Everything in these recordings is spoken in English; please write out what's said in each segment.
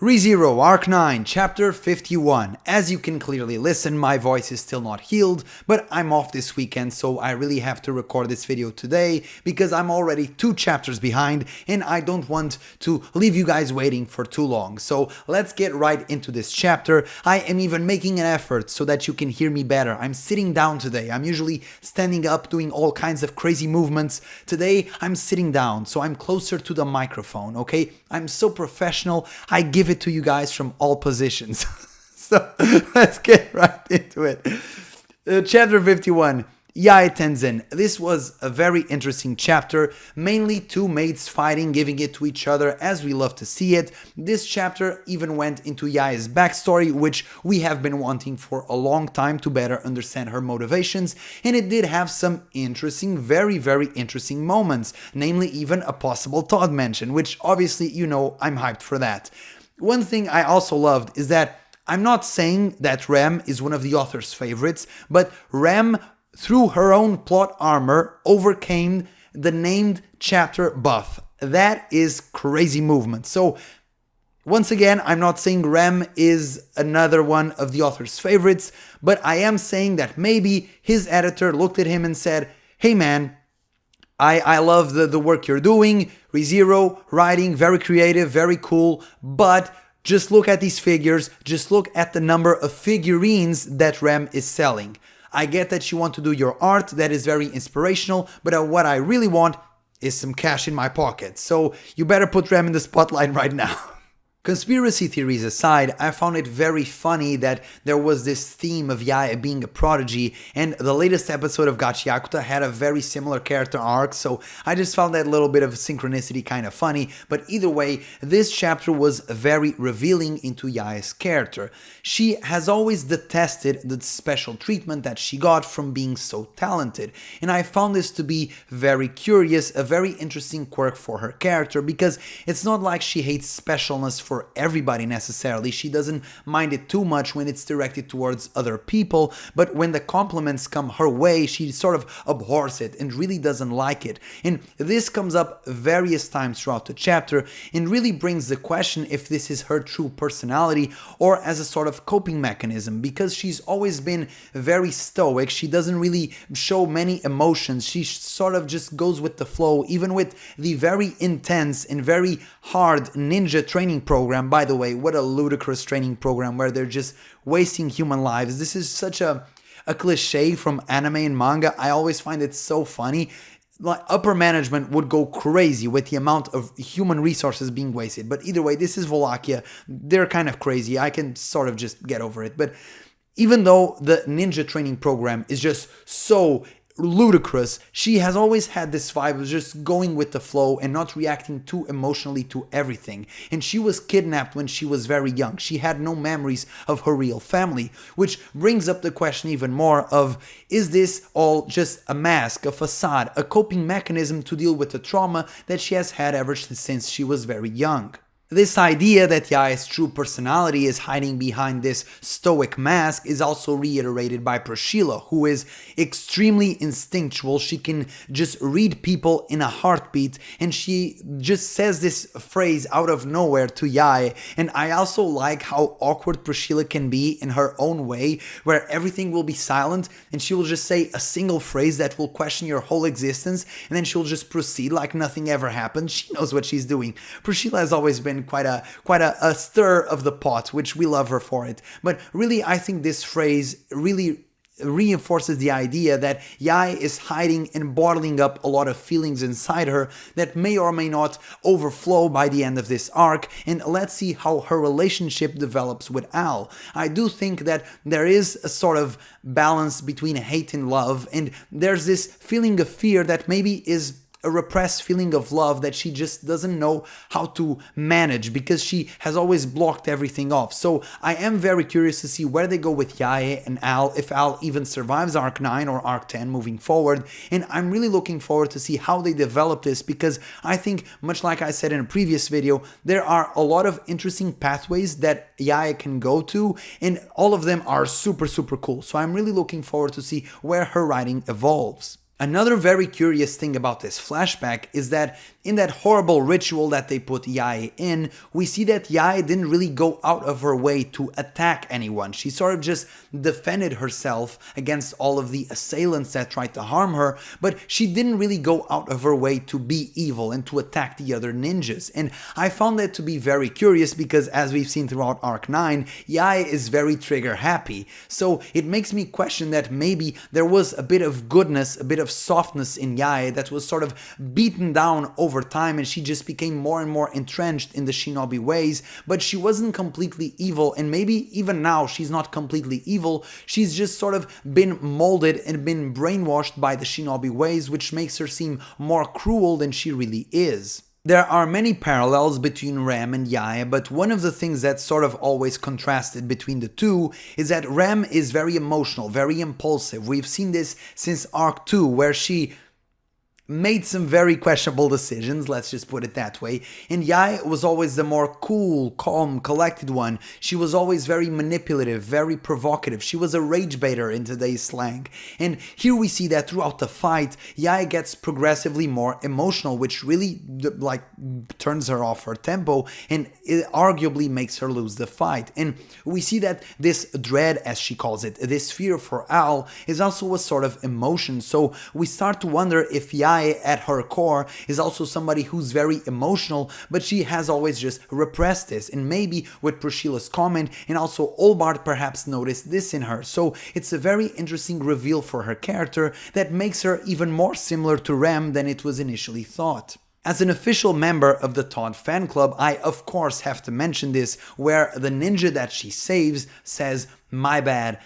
ReZero Arc 9, Chapter 51. As you can clearly listen, my voice is still not healed, but I'm off this weekend, so I really have to record this video today because I'm already 2 chapters behind and I don't want to leave you guys waiting for too long. So let's get right into this chapter. I am even making an effort so that you can hear me better. I'm sitting down today. I'm usually standing up doing all kinds of crazy movements. Today I'm sitting down, so I'm closer to the microphone, okay? I'm so professional. I give it to you guys from all positions. So let's get right into it. Chapter 51, Yae Tenzen. This was a very interesting chapter, mainly 2 maids fighting, giving it to each other as we love to see it. This chapter even went into Yae's backstory, which we have been wanting for a long time to better understand her motivations, and it did have some interesting, very interesting moments, namely even a possible Todd mention, which obviously, you know, I'm hyped for that. One thing I also loved is that I'm not saying that Rem is one of the author's favorites, but Rem, through her own plot armor, overcame the named chapter buff. That is crazy movement. So, once again, I'm not saying Rem is another one of the author's favorites, but I am saying that maybe his editor looked at him and said, hey man, I love the work you're doing, ReZero, writing, very creative, very cool, but just look at these figures, just look at the number of figurines that Rem is selling. I get that you want to do your art, that is very inspirational, but what I really want is some cash in my pocket. So you better put Rem in the spotlight right now. Conspiracy theories aside, I found it very funny that there was this theme of Yae being a prodigy, and the latest episode of Gachiakuta had a very similar character arc, so I just found that little bit of synchronicity kind of funny. But either way, this chapter was very revealing into Yae's character. She has always detested the special treatment that she got from being so talented, and I found this to be very curious, a very interesting quirk for her character, because it's not like she hates specialness for everybody necessarily. She doesn't mind it too much when it's directed towards other people, but when the compliments come her way, she sort of abhors it and really doesn't like it. And this comes up various times throughout the chapter and really brings the question if this is her true personality or as a sort of coping mechanism, because she's always been very stoic. She doesn't really show many emotions. She sort of just goes with the flow, even with the very intense and very hard ninja training program. By the way, what a ludicrous training program where they're just wasting human lives. This is such a cliche from anime and manga. I always find it so funny. Like, upper management would go crazy with the amount of human resources being wasted. But either way, this is Wallachia. They're kind of crazy. I can sort of just get over it. But even though the ninja training program is just so ludicrous, she has always had this vibe of just going with the flow and not reacting too emotionally to everything. And she was kidnapped when she was very young. She had no memories of her real family, which brings up the question even more of, is this all just a mask, a facade, a coping mechanism to deal with the trauma that she has had ever since she was very young? This idea that Yae's true personality is hiding behind this stoic mask is also reiterated by Priscilla, who is extremely instinctual. She can just read people in a heartbeat, and she just says this phrase out of nowhere to Yae. And I also like how awkward Priscilla can be in her own way, where everything will be silent and she will just say a single phrase that will question your whole existence, and then she'll just proceed like nothing ever happened. She knows what she's doing. Priscilla has always been quite a stir of the pot, which we love her for it. But really, I think this phrase really reinforces the idea that Yae is hiding and bottling up a lot of feelings inside her that may or may not overflow by the end of this arc, and let's see how her relationship develops with Al. I do think that there is a sort of balance between hate and love, and there's this feeling of fear that maybe is a repressed feeling of love that she just doesn't know how to manage because she has always blocked everything off. So I am very curious to see where they go with Yae and Al, if Al even survives Arc 9 or Arc 10 moving forward. And I'm really looking forward to see how they develop this, because I think, much like I said in a previous video, there are a lot of interesting pathways that Yae can go to, and all of them are super cool. So I'm really looking forward to see where her writing evolves. Another very curious thing about this flashback is that in that horrible ritual that they put Yae in, we see that Yae didn't really go out of her way to attack anyone. She sort of just defended herself against all of the assailants that tried to harm her, but she didn't really go out of her way to be evil and to attack the other ninjas. And I found that to be very curious because, as we've seen throughout Arc 9, Yae is very trigger happy. So it makes me question that maybe there was a bit of goodness, a bit of softness in Yae that was sort of beaten down over time, and she just became more and more entrenched in the shinobi ways, but she wasn't completely evil, and maybe even now she's not completely evil. She's just sort of been molded and been brainwashed by the shinobi ways, which makes her seem more cruel than she really is. There are many parallels between Rem and Yae, but one of the things that sort of always contrasted between the two is that Rem is very emotional, very impulsive. We've seen this since Arc 2, where she made some very questionable decisions, let's just put it that way. And Yae was always the more cool, calm, collected one. She was always very manipulative, very provocative. She was a rage baiter in today's slang. And here we see that throughout the fight, Yae gets progressively more emotional, which really turns her off her tempo and it arguably makes her lose the fight. And we see that this dread, as she calls it, this fear for Al, is also a sort of emotion. So we start to wonder if Yae at her core is also somebody who's very emotional, but she has always just repressed this. And maybe with Priscilla's comment and also Olbart perhaps noticed this in her. So it's a very interesting reveal for her character that makes her even more similar to Rem than it was initially thought. As an official member of the Todd fan club, I of course have to mention this, where the ninja that she saves says, my bad,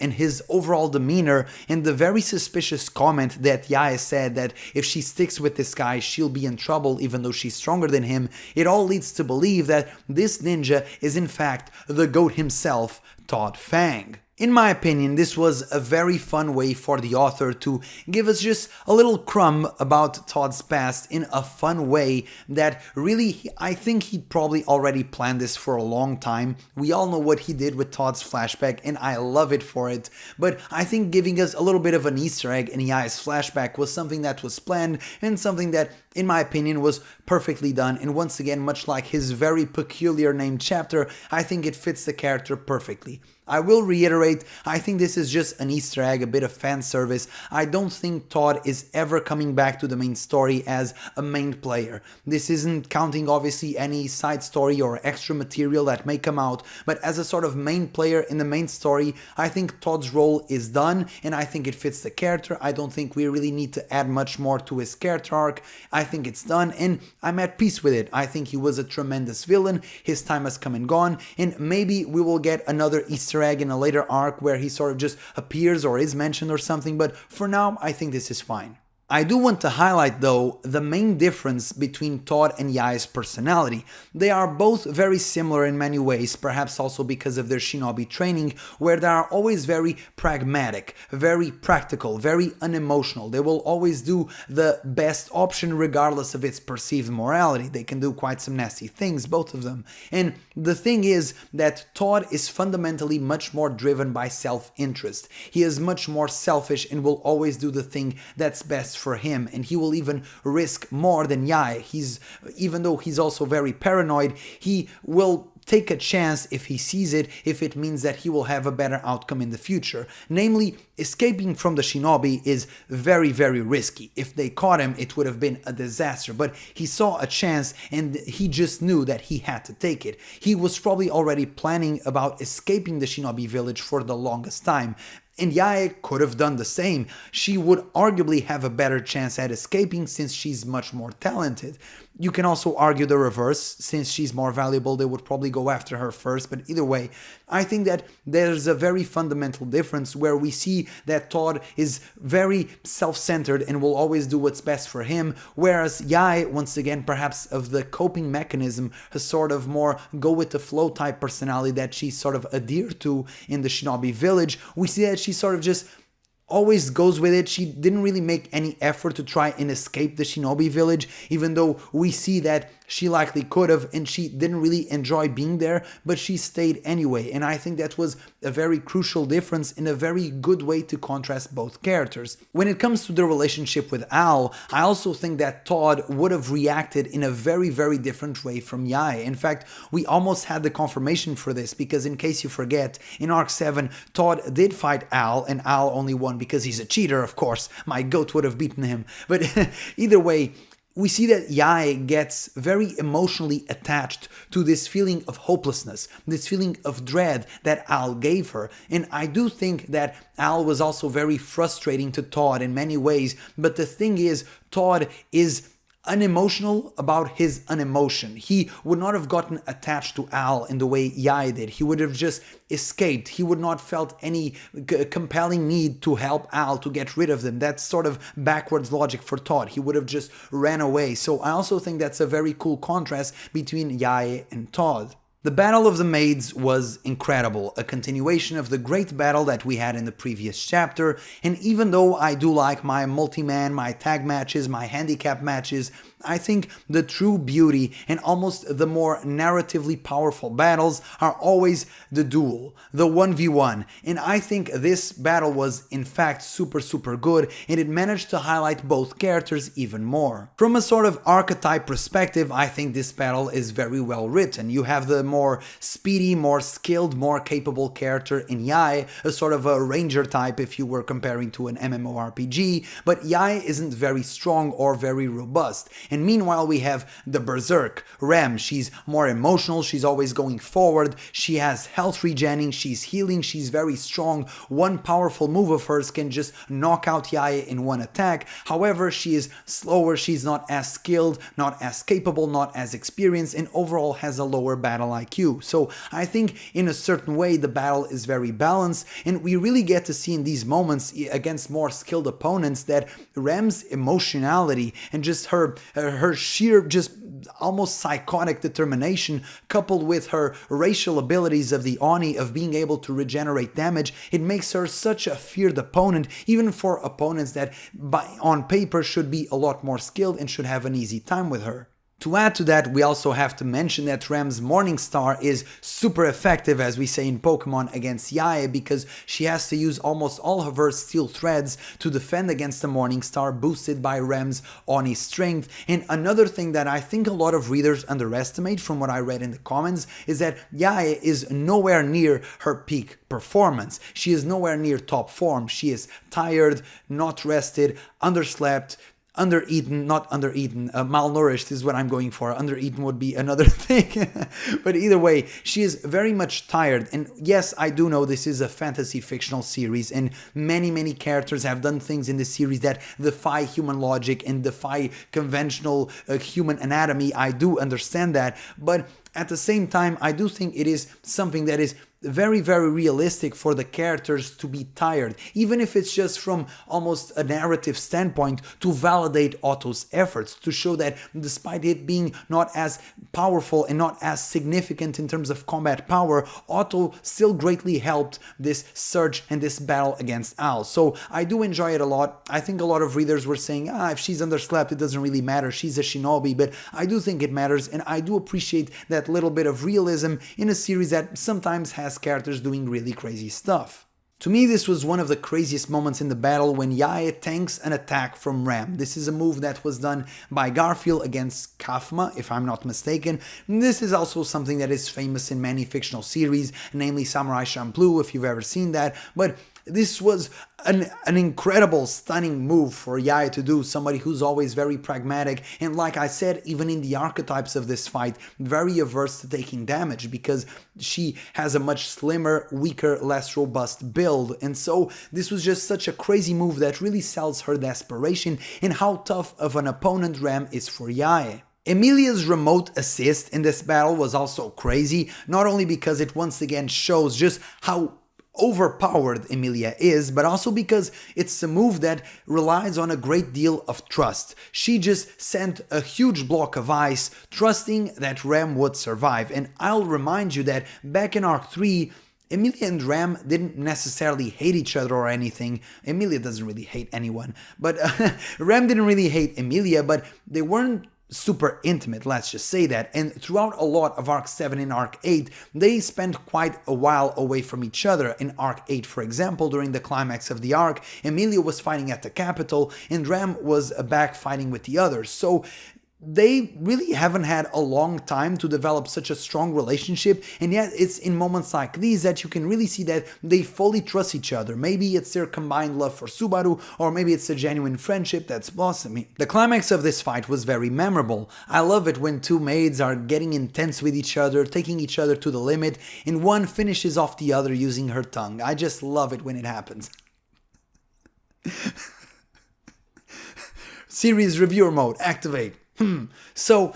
and his overall demeanor and the very suspicious comment that Yae said that if she sticks with this guy, she'll be in trouble even though she's stronger than him, it all leads to believe that this ninja is in fact the GOAT himself, Todd Fang. In my opinion, this was a very fun way for the author to give us just a little crumb about Todd's past in a fun way that really, I think he probably already planned this for a long time. We all know what he did with Todd's flashback and I love it for it, but I think giving us a little bit of an Easter egg in Yae's flashback was something that was planned and something that, in my opinion, was perfectly done. And once again, much like his very peculiar named chapter, I think it fits the character perfectly. I will reiterate, I think this is just an Easter egg, a bit of fan service. I don't think Todd is ever coming back to the main story as a main player. This isn't counting obviously any side story or extra material that may come out, but as a sort of main player in the main story, I think Todd's role is done and I think it fits the character. I don't think we really need to add much more to his character arc. I think it's done and I'm at peace with it. I think he was a tremendous villain, his time has come and gone, and maybe we will get another Easter egg in a later arc where he sort of just appears or is mentioned or something, but for now I think this is fine. I do want to highlight though the main difference between Todd and Yae's personality. They are both very similar in many ways, perhaps also because of their shinobi training, where they are always very pragmatic, very practical, very unemotional. They will always do the best option regardless of its perceived morality. They can do quite some nasty things, both of them. And the thing is that Todd is fundamentally much more driven by self-interest. He is much more selfish and will always do the thing that's best for him, and he will even risk more than Yae. Even though he's also very paranoid, he will take a chance if he sees it, if it means that he will have a better outcome in the future. Namely, escaping from the shinobi is very, very risky. If they caught him, it would have been a disaster, but he saw a chance and he just knew that he had to take it. He was probably already planning about escaping the shinobi village for the longest time. And Yae could have done the same. She would arguably have a better chance at escaping since she's much more talented. You can also argue the reverse. Since she's more valuable, they would probably go after her first. But either way, I think that there's a very fundamental difference where we see that Todd is very self-centered and will always do what's best for him, whereas Yae, once again, perhaps of the coping mechanism, a sort of more go-with-the-flow type personality that she sort of adhered to in the shinobi village. We see that she sort of just always goes with it. She didn't really make any effort to try and escape the shinobi village, even though we see that she likely could have, and she didn't really enjoy being there, but she stayed anyway. And I think that was a very crucial difference and a very good way to contrast both characters. When it comes to the relationship with Al, I also think that Todd would have reacted in a very, very different way from Yae. In fact, we almost had the confirmation for this, because in case you forget, in Arc 7, Todd did fight Al, and Al only won because he's a cheater, of course. My goat would have beaten him. But either way, we see that Yae gets very emotionally attached to this feeling of hopelessness, this feeling of dread that Al gave her. And I do think that Al was also very frustrating to Todd in many ways, but the thing is, Todd is unemotional about his unemotion. He would not have gotten attached to Al in the way Yae did. He would have just escaped. He would not felt any compelling need to help Al to get rid of them. That's sort of backwards logic for Todd. He would have just ran away. So I also think that's a very cool contrast between Yae and Todd. The Battle of the Maids was incredible, a continuation of the great battle that we had in the previous chapter, and even though I do like my multi-man, my tag matches, my handicap matches, I think the true beauty and almost the more narratively powerful battles are always the duel, the 1v1, and I think this battle was in fact super good, and it managed to highlight both characters even more. From a sort of archetype perspective, I think this battle is very well written. You have the more speedy, more skilled, more capable character in Yae, a sort of a ranger type if you were comparing to an MMORPG, but Yae isn't very strong or very robust. And meanwhile, we have the Berserk, Rem. She's more emotional, she's always going forward, she has health regenning, she's healing, she's very strong. One powerful move of hers can just knock out Yae in one attack. However, she is slower, she's not as skilled, not as capable, not as experienced, and overall has a lower battle IQ. So I think in a certain way the battle is very balanced, and we really get to see in these moments against more skilled opponents that Rem's emotionality and just her sheer, just almost psychotic determination, coupled with her racial abilities of the Oni of being able to regenerate damage, it makes her such a feared opponent, even for opponents that on paper should be a lot more skilled and should have an easy time with her. To add to that, we also have to mention that Rem's Morning Star is super effective, as we say in Pokemon, against Yae, because she has to use almost all of her steel threads to defend against the Morning Star, boosted by Rem's Oni strength. And another thing that I think a lot of readers underestimate from what I read in the comments is that Yae is nowhere near her peak performance. She is nowhere near top form. She is tired, not rested, underslept, malnourished is what I'm going for. Undereaten would be another thing. But either way, she is very much tired. And yes, I do know this is a fantasy fictional series, and many characters have done things in this series that defy human logic and defy conventional human anatomy. I do understand that. But at the same time, I do think it is something that is very realistic for the characters to be tired, even if it's just from almost a narrative standpoint, to validate Otto's efforts, to show that despite it being not as powerful and not as significant in terms of combat power, Otto still greatly helped this surge and this battle against Al. So I do enjoy it a lot. I think a lot of readers were saying, if she's underslept, it doesn't really matter, she's a shinobi, but I do think it matters, and I do appreciate that little bit of realism in a series that sometimes has characters doing really crazy stuff. To me, this was one of the craziest moments in the battle when Yae tanks an attack from Rem. This is a move that was done by Garfield against Kafma, if I'm not mistaken. This is also something that is famous in many fictional series, namely Samurai Champloo, if you've ever seen that. But this was an incredible, stunning move for Yae to do, somebody who's always very pragmatic, and like I said, even in the archetypes of this fight, very averse to taking damage, because she has a much slimmer, weaker, less robust build. And so this was just such a crazy move that really sells her desperation and how tough of an opponent Rem is for Yae. Emilia's remote assist in this battle was also crazy, not only because it once again shows just how overpowered Emilia is, but also because it's a move that relies on a great deal of trust. She just sent a huge block of ice, trusting that Rem would survive. And I'll remind you that back in Arc 3, Emilia and Ram didn't necessarily hate each other or anything. Emilia doesn't really hate anyone, but Ram didn't really hate Emilia, but they weren't super intimate, let's just say that. And throughout a lot of Arc 7 and Arc 8, they spent quite a while away from each other. In Arc 8, for example, during the climax of the arc, Emilia was fighting at the capital and Ram was back fighting with the others. So they really haven't had a long time to develop such a strong relationship, and yet it's in moments like these that you can really see that they fully trust each other. Maybe it's their combined love for Subaru, or maybe it's a genuine friendship that's blossoming. The climax of this fight was very memorable. I love it when two maids are getting intense with each other, taking each other to the limit, and one finishes off the other using her tongue. I just love it when it happens. Series reviewer mode, activate. So,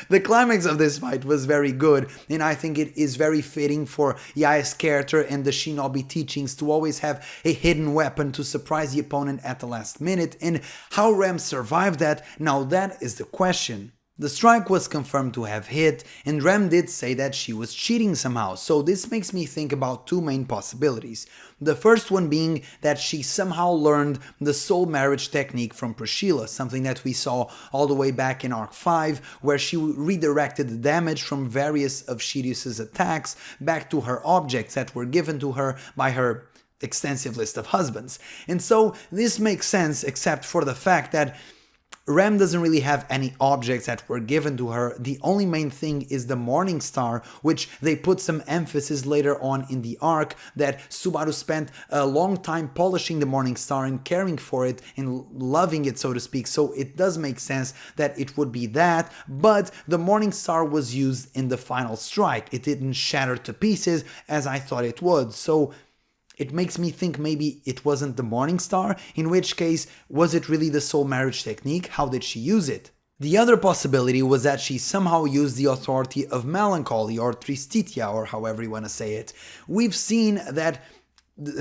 the climax of this fight was very good, and I think it is very fitting for Yae's character and the Shinobi teachings to always have a hidden weapon to surprise the opponent at the last minute, and how Ram survived that, now that is the question. The strike was confirmed to have hit, and Ram did say that she was cheating somehow, so this makes me think about two main possibilities. The first one being that she somehow learned the soul marriage technique from Priscilla, something that we saw all the way back in Arc 5, where she redirected the damage from various of Shirisu's attacks back to her objects that were given to her by her extensive list of husbands. And so this makes sense, except for the fact that Ram doesn't really have any objects that were given to her. The only main thing is the Morning Star, which they put some emphasis later on in the arc that Subaru spent a long time polishing the Morning Star and caring for it and loving it, so to speak. So it does make sense that it would be that, but the Morning Star was used in the final strike. It didn't shatter to pieces as I thought it would. So it makes me think maybe it wasn't the Morning Star, in which case, was it really the soul marriage technique? How did she use it? The other possibility was that she somehow used the authority of Melancholy or Tristitia, or however you want to say it. We've seen that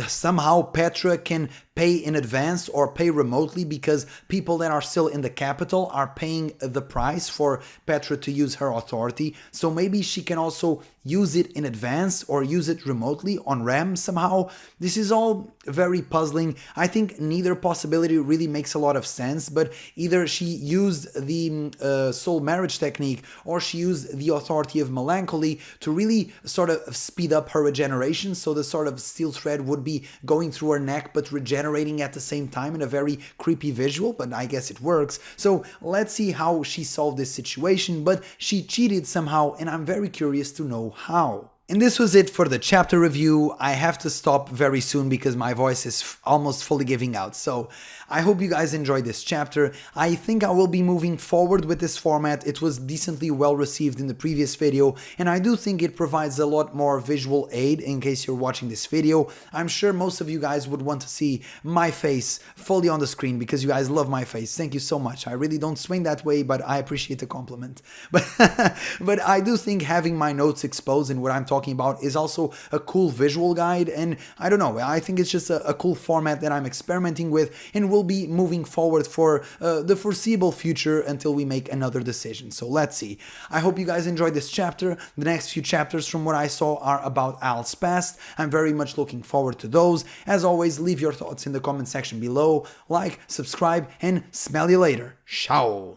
somehow Petra can pay in advance or pay remotely because people that are still in the capital are paying the price for Petra to use her authority. So maybe she can also use it in advance or use it remotely on Ram somehow. This is all very puzzling. I think neither possibility really makes a lot of sense, but either she used the soul marriage technique or she used the authority of Melancholy to really sort of speed up her regeneration, so the sort of steel thread would be going through her neck but regenerating at the same time in a very creepy visual, but I guess it works. So let's see how she solved this situation, but she cheated somehow and I'm very curious to know how. And this was it for the chapter review. I have to stop very soon because my voice is almost fully giving out. So I hope you guys enjoyed this chapter. I think I will be moving forward with this format. It was decently well received in the previous video, and I do think it provides a lot more visual aid in case you're watching this video. I'm sure most of you guys would want to see my face fully on the screen because you guys love my face. Thank you so much. I really don't swing that way, but I appreciate the compliment. But I do think having my notes exposed and what I'm talking about is also a cool visual guide, and I don't know, I think it's just a cool format that I'm experimenting with and will be moving forward for the foreseeable future until we make another decision. So let's see. I hope you guys enjoyed this chapter. The next few chapters from what I saw are about Al's past. I'm very much looking forward to those. As always, leave your thoughts in the comment section below, like, subscribe, and smell you later. Ciao!